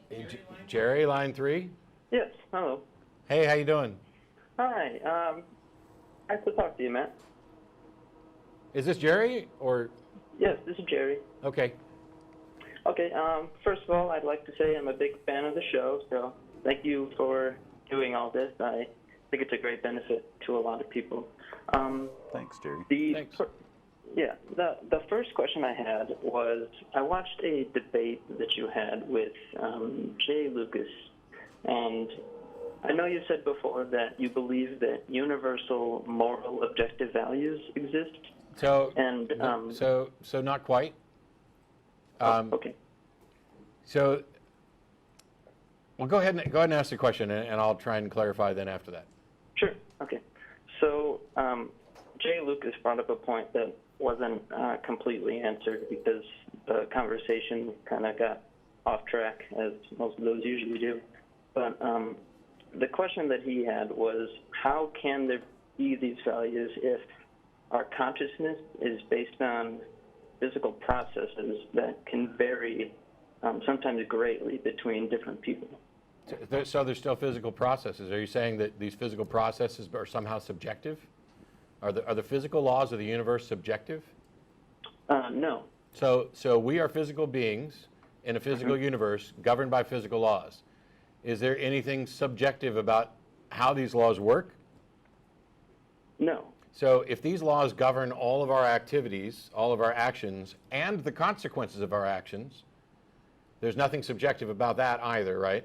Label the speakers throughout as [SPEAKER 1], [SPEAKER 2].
[SPEAKER 1] Hey, Jerry, line 3?
[SPEAKER 2] Yes, hello.
[SPEAKER 1] Hey, how you doing?
[SPEAKER 2] Hi, nice to talk to you, Matt.
[SPEAKER 1] Is this Jerry or?
[SPEAKER 2] Yes, this is Jerry.
[SPEAKER 1] Okay.
[SPEAKER 2] Okay, first of all, I'd like to say I'm a big fan of the show, so thank you for doing all this. I think it's a great benefit to a lot of people.
[SPEAKER 3] Thanks, Jerry.
[SPEAKER 1] Thanks.
[SPEAKER 2] The first question I had was, I watched a debate that you had with Jay Lucas, and I know you said before that you believe that universal moral objective values exist.
[SPEAKER 1] So,
[SPEAKER 2] And
[SPEAKER 1] so not quite.
[SPEAKER 2] okay.
[SPEAKER 1] So, well, go ahead and ask the question, and I'll try and clarify then after that.
[SPEAKER 2] Sure. Okay. So Jay Lucas brought up a point that wasn't completely answered because the conversation kind of got off track, as most of those usually do. But the question that he had was, how can there be these values if our consciousness is based on physical processes that can vary sometimes greatly between different people?
[SPEAKER 1] So there's still physical processes. Are you saying that these physical processes are somehow subjective? Are the physical laws of the universe subjective?
[SPEAKER 2] No.
[SPEAKER 1] So we are physical beings in a physical universe governed by physical laws. Is there anything subjective about how these laws work?
[SPEAKER 2] No.
[SPEAKER 1] So if these laws govern all of our activities, all of our actions, and the consequences of our actions, there's nothing subjective about that either, right?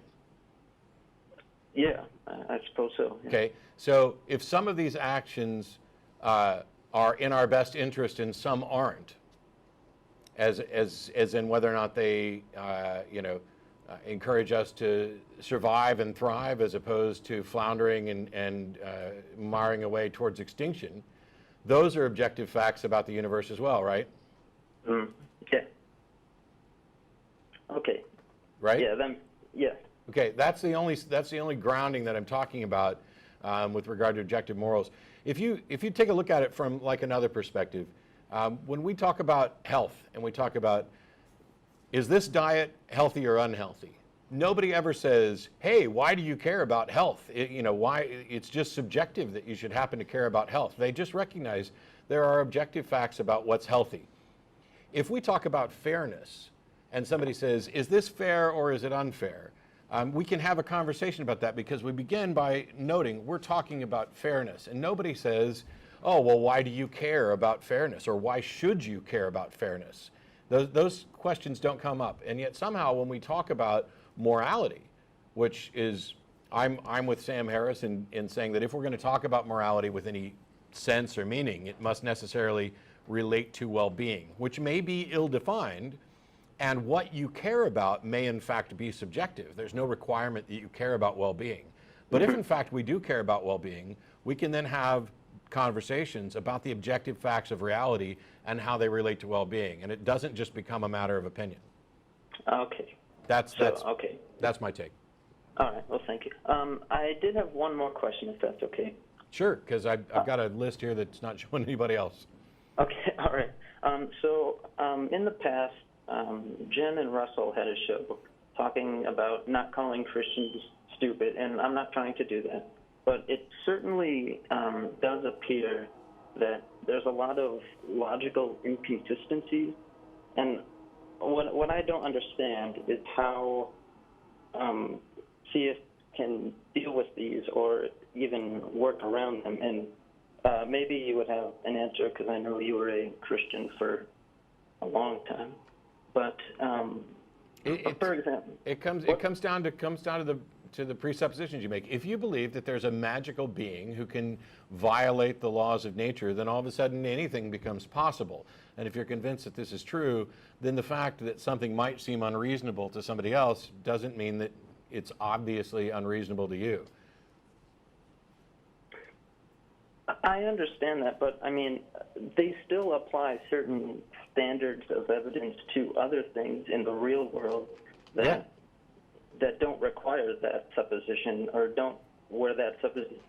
[SPEAKER 2] Yeah, I suppose so. Yeah.
[SPEAKER 1] Okay, so if some of these actions are in our best interest and some aren't, as in whether or not they, encourage us to survive and thrive as opposed to floundering and marring away towards extinction, those are objective facts about the universe as well, right?
[SPEAKER 2] Yeah. Okay.
[SPEAKER 1] Right?
[SPEAKER 2] Yeah. Then. Yeah.
[SPEAKER 1] Okay, that's the only grounding that I'm talking about with regard to objective morals. If you take a look at it from like another perspective, when we talk about health and we talk about, is this diet healthy or unhealthy? Nobody ever says, hey, why do you care about health? Why? It's just subjective that you should happen to care about health. They just recognize there are objective facts about what's healthy. If we talk about fairness and somebody says, is this fair or is it unfair? We can have a conversation about that because we begin by noting we're talking about fairness, and nobody says, oh, well, why do you care about fairness, or why should you care about fairness? Those questions don't come up, and yet somehow when we talk about morality, which is, I'm with Sam Harris in saying that if we're going to talk about morality with any sense or meaning, it must necessarily relate to well-being, which may be ill-defined. And what you care about may in fact be subjective. There's no requirement that you care about well-being. But if in fact we do care about well-being, we can then have conversations about the objective facts of reality and how they relate to well-being. And it doesn't just become a matter of opinion.
[SPEAKER 2] Okay.
[SPEAKER 1] That's
[SPEAKER 2] okay.
[SPEAKER 1] That's my take.
[SPEAKER 2] All right. Well, thank you. I did have one more question, if that's okay.
[SPEAKER 1] Sure, because I've got a list here that's not showing anybody else.
[SPEAKER 2] Okay. All right. In the past, Jen and Russell had a show talking about not calling Christians stupid, and I'm not trying to do that, but it certainly does appear that there's a lot of logical inconsistencies, and what I don't understand is how CS can deal with these or even work around them, and maybe you would have an answer because I know you were a Christian for a long time. But for example,
[SPEAKER 1] it comes down to the presuppositions you make. If you believe that there's a magical being who can violate the laws of nature, then all of a sudden anything becomes possible. And if you're convinced that this is true, then the fact that something might seem unreasonable to somebody else doesn't mean that it's obviously unreasonable to you.
[SPEAKER 2] I understand that, but I mean, they still apply certain standards of evidence to other things in the real world that don't require that supposition or don't where that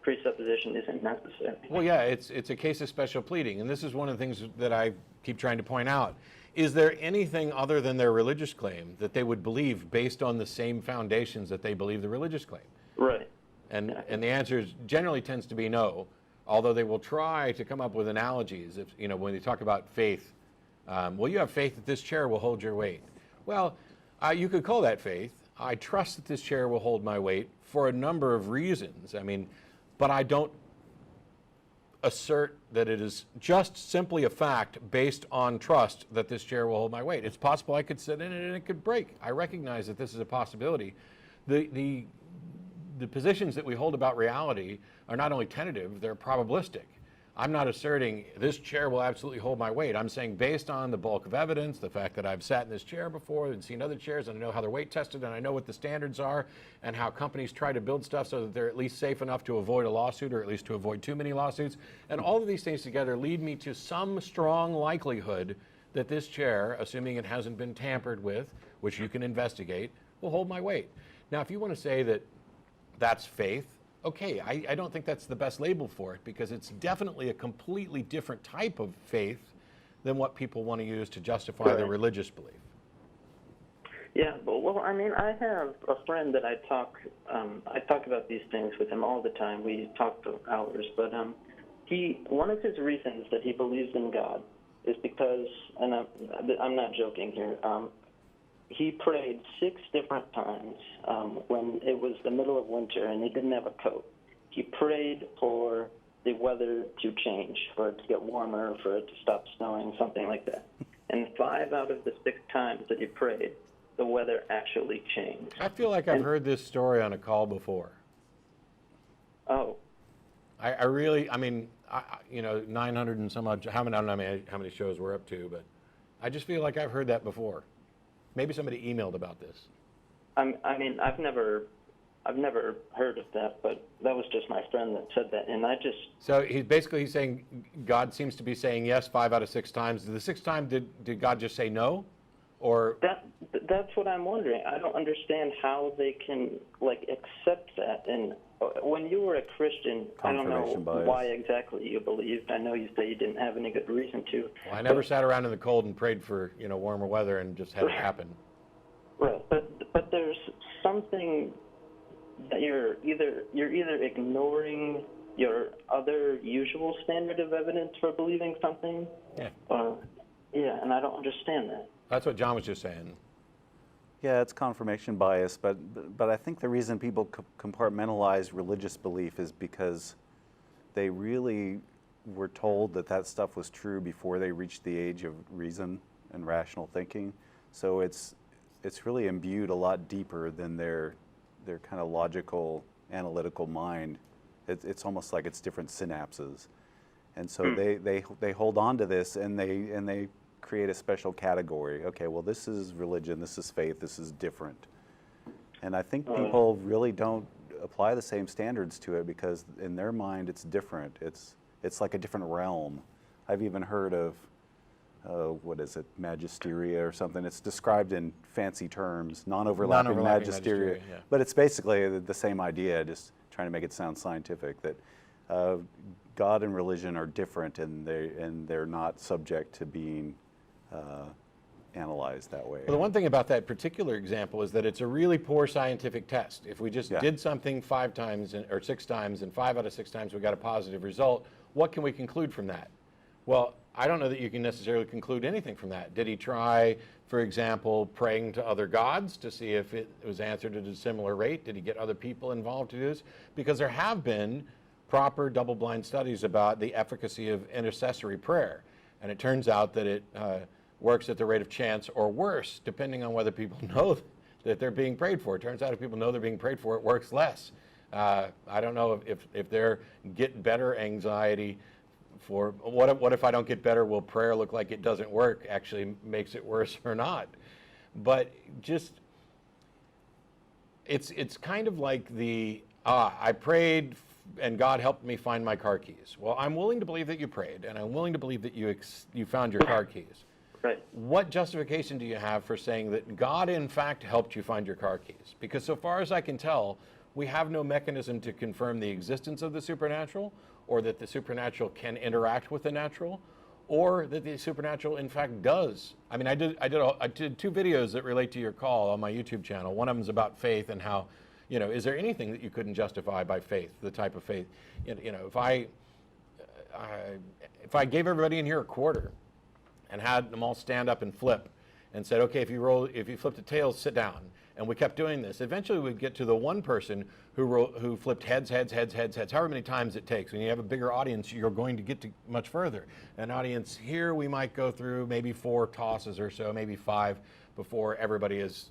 [SPEAKER 2] presupposition isn't necessary.
[SPEAKER 1] Well, yeah, it's a case of special pleading, and this is one of the things that I keep trying to point out. Is there anything other than their religious claim that they would believe based on the same foundations that they believe the religious claim?
[SPEAKER 2] Right.
[SPEAKER 1] And the answer generally tends to be no, although they will try to come up with analogies. If when they talk about faith, well, you have faith that this chair will hold your weight. Well, you could call that faith. I trust that this chair will hold my weight for a number of reasons. I mean, but I don't assert that it is just simply a fact based on trust that this chair will hold my weight. It's possible I could sit in it and it could break. I recognize that this is a possibility. The positions that we hold about reality are not only tentative, they're probabilistic. I'm not asserting this chair will absolutely hold my weight. I'm saying based on the bulk of evidence, the fact that I've sat in this chair before and seen other chairs, and I know how they're weight tested, and I know what the standards are, and how companies try to build stuff so that they're at least safe enough to avoid a lawsuit, or at least to avoid too many lawsuits. And all of these things together lead me to some strong likelihood that this chair, assuming it hasn't been tampered with, which you can investigate, will hold my weight. Now, if you want to say that that's faith, okay, I don't think that's the best label for it, because it's definitely a completely different type of faith than what people want to use to justify their religious belief.
[SPEAKER 2] Yeah, well, I mean, I have a friend that I talk about these things with him all the time. We talk for hours, but one of his reasons that he believes in God is because, and I'm not joking here, he prayed 6 different times when it was the middle of winter and he didn't have a coat. He prayed for the weather to change, for it to get warmer, for it to stop snowing, something like that. And 5 out of the 6 times that he prayed, the weather actually changed.
[SPEAKER 1] I feel like I've heard this story on a call before.
[SPEAKER 2] Oh.
[SPEAKER 1] I really, I mean, 900 and some odd, I don't know how many shows we're up to, but I just feel like I've heard that before. Maybe somebody emailed about this.
[SPEAKER 2] I mean, I've never heard of that, but that was just my friend that said that, and I just.
[SPEAKER 1] So he's saying God seems to be saying yes 5 out of 6 times. The 6th time, did God just say no, or?
[SPEAKER 2] That's what I'm wondering. I don't understand how they can accept that. And when you were a Christian, I don't know why exactly you believed. I know you say you didn't have any good reason to.
[SPEAKER 1] Well, I never sat around in the cold and prayed for warmer weather and just had it happen.
[SPEAKER 2] Right, but there's something that you're either ignoring your other usual standard of evidence for believing something.
[SPEAKER 1] Yeah.
[SPEAKER 2] And I don't understand that.
[SPEAKER 1] That's what John was just saying.
[SPEAKER 3] Yeah, it's confirmation bias, but I think the reason people compartmentalize religious belief is because they really were told that stuff was true before they reached the age of reason and rational thinking. So it's really imbued a lot deeper than their kind of logical, analytical mind. It's almost like it's different synapses, and so they hold on to this and they create a special category. Okay, well, this is religion, this is faith, this is different. And I think people really don't apply the same standards to it because in their mind it's different. It's like a different realm. I've even heard of, what is it, magisteria or something. It's described in fancy terms, non-overlapping magisteria.
[SPEAKER 1] Yeah.
[SPEAKER 3] But it's basically the same idea, just trying to make it sound scientific, that God and religion are different and they're not subject to being analyzed that way.
[SPEAKER 1] Well, the one thing about that particular example is that it's a really poor scientific test. If we just did something 5 times or 6 times and 5 out of 6 times we got a positive result, what can we conclude from that? Well, I don't know that you can necessarily conclude anything from that. Did he try, for example, praying to other gods to see if it was answered at a similar rate? Did he get other people involved to do this? Because there have been proper double-blind studies about the efficacy of intercessory prayer. And it turns out that it works at the rate of chance or worse, depending on whether people know that they're being prayed for. It turns out if people know they're being prayed for, it works less. I don't know if they're get better anxiety for, what if I don't get better, will prayer look like it doesn't work, actually makes it worse or not? But just, it's kind of like I prayed and God helped me find my car keys. Well, I'm willing to believe that you prayed, and I'm willing to believe that you found your car keys.
[SPEAKER 2] Right.
[SPEAKER 1] What justification do you have for saying that God, in fact, helped you find your car keys? Because so far as I can tell, we have no mechanism to confirm the existence of the supernatural, or that the supernatural can interact with the natural, or that the supernatural in fact does. I mean, I did 2 videos that relate to your call on my YouTube channel. One of them is about faith and how, is there anything that you couldn't justify by faith, the type of faith? If I gave everybody in here a quarter and had them all stand up and flip and said, okay, if you flipped a tail, sit down. And we kept doing this. Eventually we'd get to the one person who flipped heads, however many times it takes. When you have a bigger audience, you're going to get to much further. An audience here, we might go through maybe 4 tosses or so, maybe 5, before everybody has,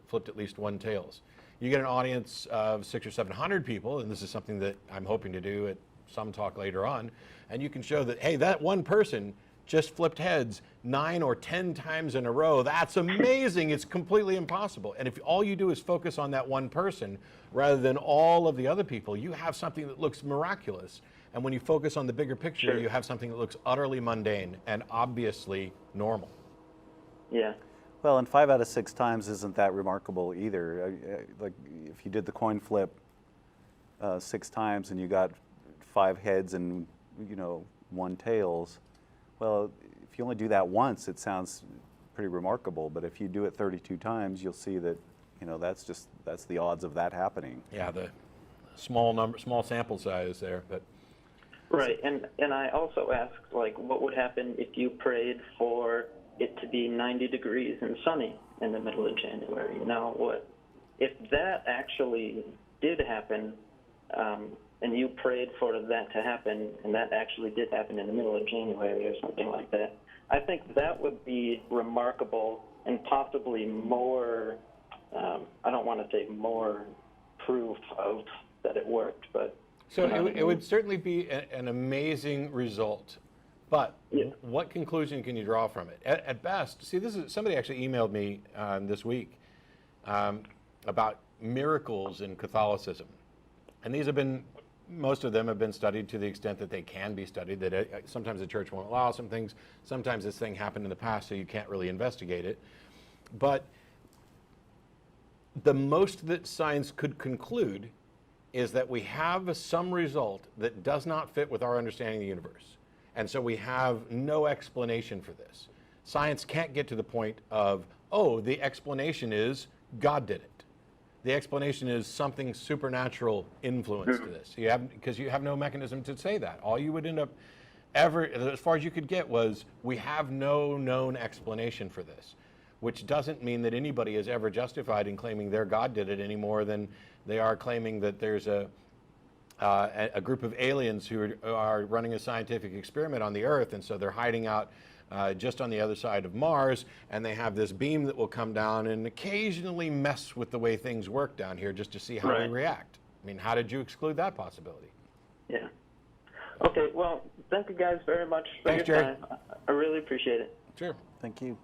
[SPEAKER 1] flipped at least 1 tails. You get an audience of 600 or 700 people, and this is something that I'm hoping to do at some talk later on, and you can show that, hey, that one person just flipped heads 9 or 10 times in a row. That's amazing. It's completely impossible. And if all you do is focus on that one person rather than all of the other people, you have something that looks miraculous. And when you focus on the bigger picture,
[SPEAKER 2] Sure.
[SPEAKER 1] you have something that looks utterly mundane and obviously normal.
[SPEAKER 2] Yeah.
[SPEAKER 3] Well, and 5 out of 6 times isn't that remarkable either. Like if you did the coin flip 6 times and you got 5 heads and 1 tails, well, if you only do that once, it sounds pretty remarkable. But if you do it 32 times, you'll see that that's the odds of that happening.
[SPEAKER 1] Yeah, the small sample size there, but.
[SPEAKER 2] Right, and I also asked, like, what would happen if you prayed for it to be 90 degrees and sunny in the middle of January? What if that actually did happen, and you prayed for that to happen, and that actually did happen in the middle of January or something like that? I think that would be remarkable and possibly more, I don't want to say more proof of that it worked, but...
[SPEAKER 1] So it would certainly be an amazing result, but what conclusion can you draw from it? At best, see, somebody actually emailed me this week about miracles in Catholicism, and most of them have been studied to the extent that they can be studied. That sometimes the church won't allow some things. Sometimes this thing happened in the past, so you can't really investigate it. But the most that science could conclude is that we have some result that does not fit with our understanding of the universe. And so we have no explanation for this. Science can't get to the point of, oh, the explanation is God did it. The explanation is something supernatural influenced this. Because you have no mechanism to say that. All you would end up as far as you could get was, we have no known explanation for this, which doesn't mean that anybody is ever justified in claiming their God did it any more than they are claiming that there's a group of aliens who are running a scientific experiment on the Earth, and so they're hiding out just on the other side of Mars, and they have this beam that will come down and occasionally mess with the way things work down here just to see how we react. I mean, how did you exclude that possibility?
[SPEAKER 2] Yeah. Okay, well, thank you guys very much for your time. I really appreciate it.
[SPEAKER 1] Sure.
[SPEAKER 3] Thank you.